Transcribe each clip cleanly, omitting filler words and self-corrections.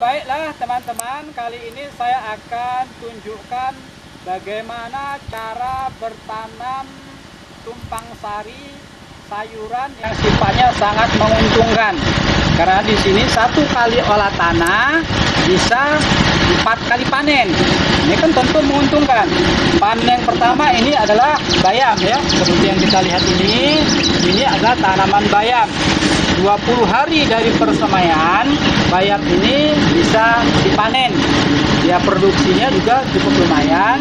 Baiklah teman-teman, kali ini saya akan tunjukkan bagaimana cara bertanam tumpang sari sayuran yang sifatnya sangat menguntungkan. Karena di sini satu kali olah tanah bisa 4 kali panen. Ini kan tentu menguntungkan. Panen yang pertama ini adalah bayam ya. Seperti yang kita lihat ini adalah tanaman bayam. 20 hari dari persemaian, bayam ini bisa dipanen. Ya, produksinya juga cukup lumayan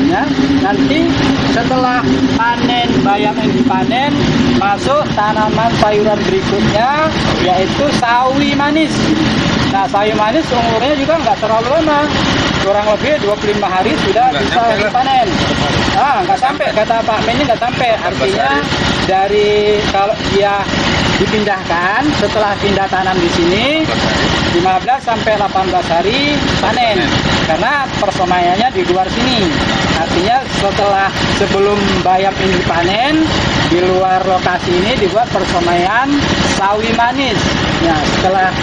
ya. Nanti setelah panen bayam yang dipanen, masuk tanaman sayuran berikutnya yaitu sawi manis. Nah, sawi manis umurnya juga nggak terlalu lama, kurang lebih 25 hari sudah bisa dipanen. Nggak sampai, kata Pak Men, nggak sampai. Artinya dari kalau dia dipindahkan setelah pindah tanam di sini 15 sampai 18 hari panen, karena persemaiannya di luar sini. Artinya sebelum bayam ini dipanen, di luar lokasi ini dibuat persemaian sawi manis. Nah, setelah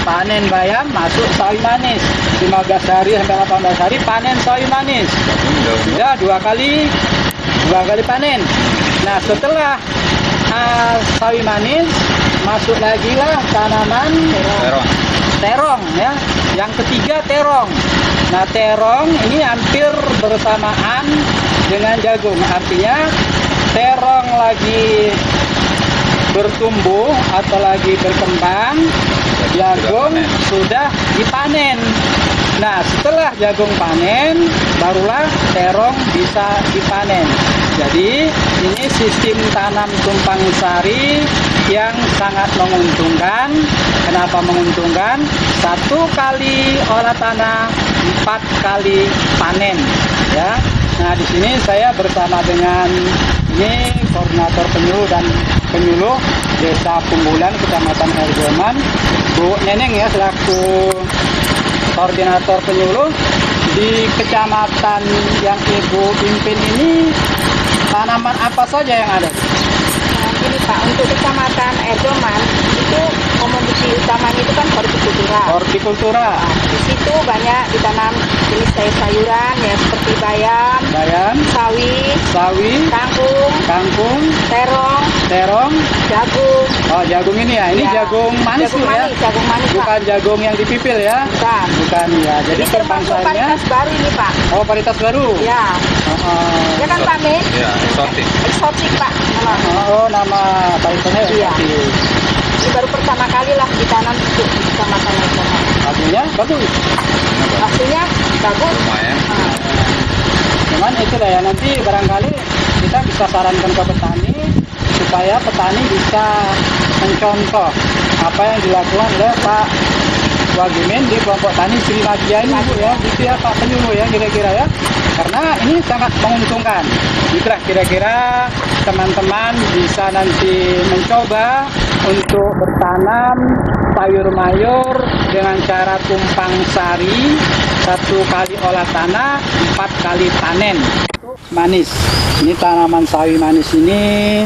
panen bayam masuk sawi manis, 15 hari sampai 18 hari panen sawi manis. Sudah dua kali panen. Nah, setelah sawi manis masuk lagi lah tanaman terong ya. Yang ketiga terong. Nah, terong ini hampir bersamaan dengan jagung. Artinya terong lagi bertumbuh atau lagi berkembang, jagung sudah dipanen. Nah, setelah jagung panen, barulah terong bisa dipanen. Jadi, ini sistem tanam tumpang sari yang sangat menguntungkan. Kenapa menguntungkan? 1 kali olah tanah, 4 kali panen. Ya. Nah, di sini saya bersama dengan ini koordinator penyuluh dan penyuluh Desa Punggulan, Kecamatan Ergoman, Bu Neneng ya, selaku koordinator penyuluh. Di kecamatan yang Ibu pimpin ini tanaman apa saja yang ada? Nah, ini Pak, untuk kecamatan Ergoman itu komoditi utamanya itu kan hortikultura. Hortikultura. Nah, di situ banyak ditanam jenis sayuran ya, seperti bayam, sawi, kangkung, terong, jagung. Oh, jagung ini ya. Ini ya, jagung manis ya. Jagung manis, bukan Pak. Jagung yang dipipil ya. Bukan Ya. Jadi termasuk varietas baru ini, Pak. Oh, varietas baru. Ya. Ya kan Pak Men? Ya, eksotik Pak. Nama varietasnya eksotik. Ini baru pertama kali lah ditanam untuk kecamatan Ergoman. Hasilnya bagus. Hasilnya bagus. Lumayan. Cuman itu lah ya, nanti barangkali kita bisa sarankan ke petani supaya petani bisa mencontoh apa yang dilakukan oleh Pak Wagimin di kelompok tani Sri Madia ini, Bu ya, gitu ya Pak penyuluh ya, kira-kira ya. Karena ini sangat menguntungkan. Kira-kira teman-teman bisa nanti mencoba untuk bertanam sayur mayur dengan cara tumpang sari, 1 kali olah tanah, 4 kali panen. Manis. Ini tanaman sawi manis ini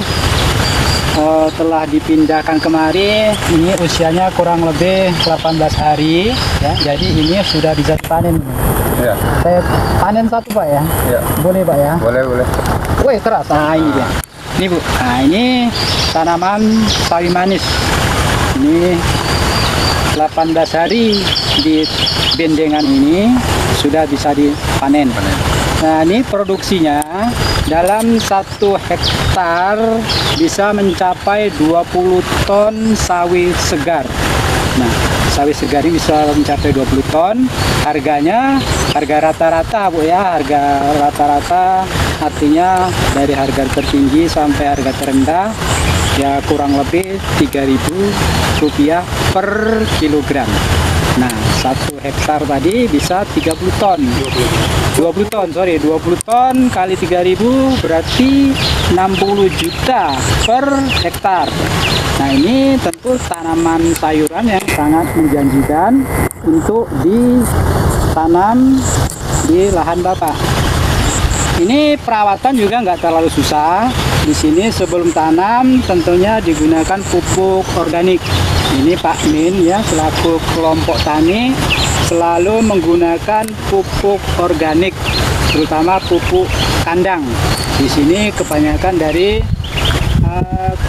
telah dipindahkan kemari. Ini usianya kurang lebih 18 hari ya. Jadi ini sudah bisa dipanen. Ya. Saya panen 1 Pak ya. Ya. Boleh Pak ya? Boleh. Wih, keras. Nah, ini dia. Ini Bu. Nah, ini tanaman sawi manis. Ini 18 hari di bendengan ini sudah bisa dipanen. Nah, ini produksinya dalam 1 hektar bisa mencapai 20 ton sawi segar. Nah, sawi segar ini bisa mencapai 20 ton. Harganya harga rata-rata Bu ya, harga rata-rata artinya dari harga tertinggi sampai harga terendah ya kurang lebih Rp3.000 per kilogram. Nah, 1 hektar tadi bisa 30 ton. 20 ton kali 3.000 berarti 60 juta per hektar. Nah, ini tentu tanaman sayuran yang sangat menjanjikan untuk ditanam di lahan Bapak. Ini perawatan juga nggak terlalu susah. Di sini sebelum tanam tentunya digunakan pupuk organik. ini Pak Min ya selaku kelompok tani selalu menggunakan pupuk organik, terutama pupuk kandang. Di sini kebanyakan dari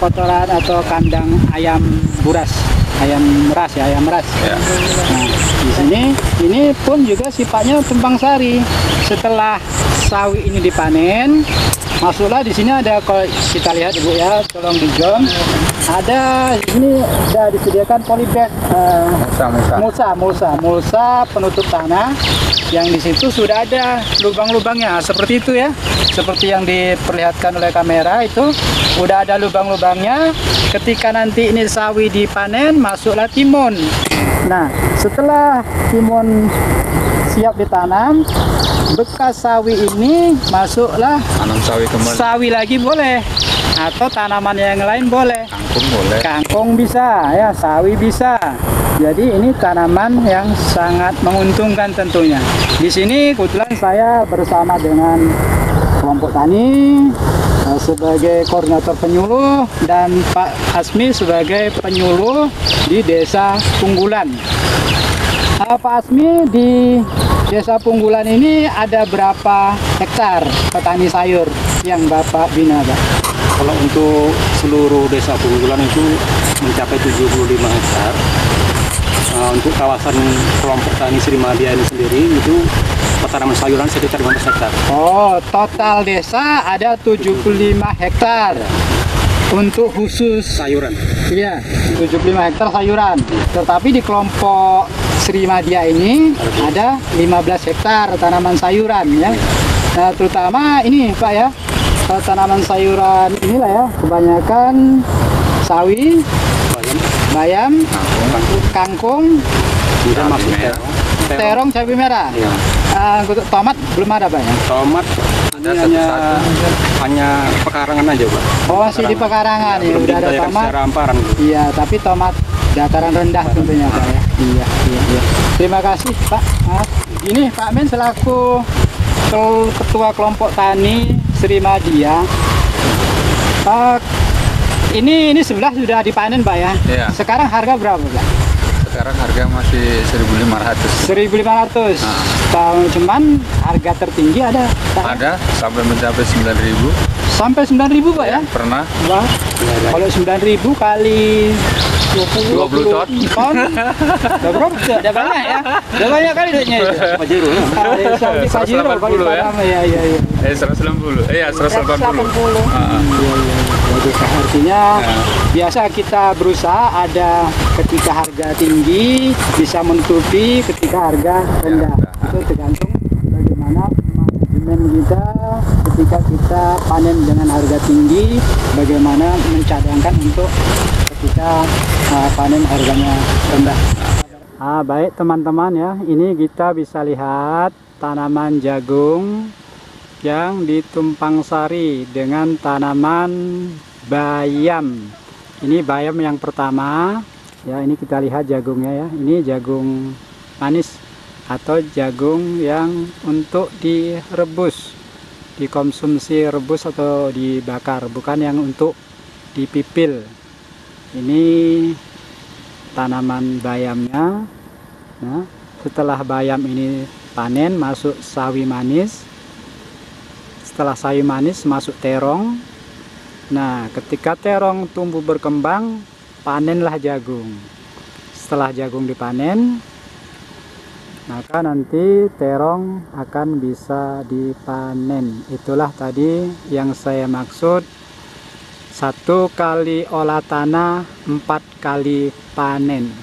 kotoran atau kandang ayam buras, ayam meras ya, ayam meras. Ya. Nah, di sini ini pun juga sifatnya tumpang sari. Setelah sawi ini dipanen, masuklah di sini ada, kalau kita lihat Ibu ya, tolong di-zoom. Ada ini sudah disediakan polybag mulsa penutup tanah yang di situ sudah ada lubang-lubangnya seperti itu ya. Seperti yang diperlihatkan oleh kamera itu udah ada lubang-lubangnya. Ketika nanti ini sawi dipanen, masuklah timun. Nah, setelah timun siap ditanam, bekas sawi ini masuklah Tanam sawi kembali. sawi lagi boleh, atau tanaman yang lain boleh. Kangkung boleh. Kangkung bisa, ya sawi bisa. Jadi ini tanaman yang sangat menguntungkan tentunya. Di sini kebetulan saya bersama dengan kelompok tani sebagai koordinator penyuluh dan Pak Asmi sebagai penyuluh di Desa Punggulan. Pak Asmi, di Desa Punggulan ini ada berapa hektar petani sayur yang Bapak bina, Pak? Kalau untuk seluruh Desa Punggulan itu mencapai 75 hektar. Untuk kawasan kelompok tani Sri Madya ini sendiri itu tanaman sayuran sekitar 15 hektar. Oh, total desa ada 75 hektar untuk khusus Sayuran. iya, 75 hektar sayuran. Tetapi di kelompok Sri Madya ini ada 15 hektar tanaman sayuran ya. Nah, terutama ini Pak ya, tanaman sayuran inilah ya, kebanyakan sawi, bayam, kangkung, Kemudian masuk terong, cabai merah. Ya. Tomat belum ada Pak ya? Tomat ini hanya pekarangan aja, Pak. Oh, masih di pekarangan ya, Belum udah ada diberdayakan tomat. secara amparan. Iya, tapi tomat dataran rendah tentunya Pak ya. Iya. Terima kasih Pak. Ini Pak Men selaku ketua kelompok tani Sri Madya. Ini sebelah sudah dipanen Pak ya. Iya. Sekarang harga berapa Pak? Sekarang harga masih 1.500. 1.500. Cuman harga tertinggi ada Pak? Ada sampai mencapai 9.000. Sampai 9.000 Pak ya? Pernah. Wah, kalau 9.000 kali 20 ton. Udah berapa? Udah banyak ya? Udah banyak kali duitnya itu. Pajero. Saudi Pajero kalau 180 ya? Iya. 190. Iya, 180. 180. Jadi artinya biasa kita berusaha ada ketika harga tinggi bisa menutupi ketika harga rendah. Itu tergantung bagaimana manajemen kita ketika kita panen dengan harga tinggi, bagaimana mencadangkan untuk ketika panen harganya rendah. Baik teman-teman ya, ini kita bisa lihat tanaman jagung yang ditumpang sari dengan tanaman bayam. Ini bayam yang pertama ya, ini kita lihat jagungnya ya. Ini jagung manis atau jagung yang untuk direbus, dikonsumsi rebus atau dibakar, bukan yang untuk dipipil. Ini tanaman bayamnya. Nah, setelah bayam ini panen masuk sawi manis. Setelah sawi manis masuk terong. Nah, ketika terong tumbuh berkembang, panenlah jagung. Setelah jagung dipanen, maka nanti terong akan bisa dipanen. Itulah tadi yang saya maksud, 1 kali olah tanah 4 kali panen.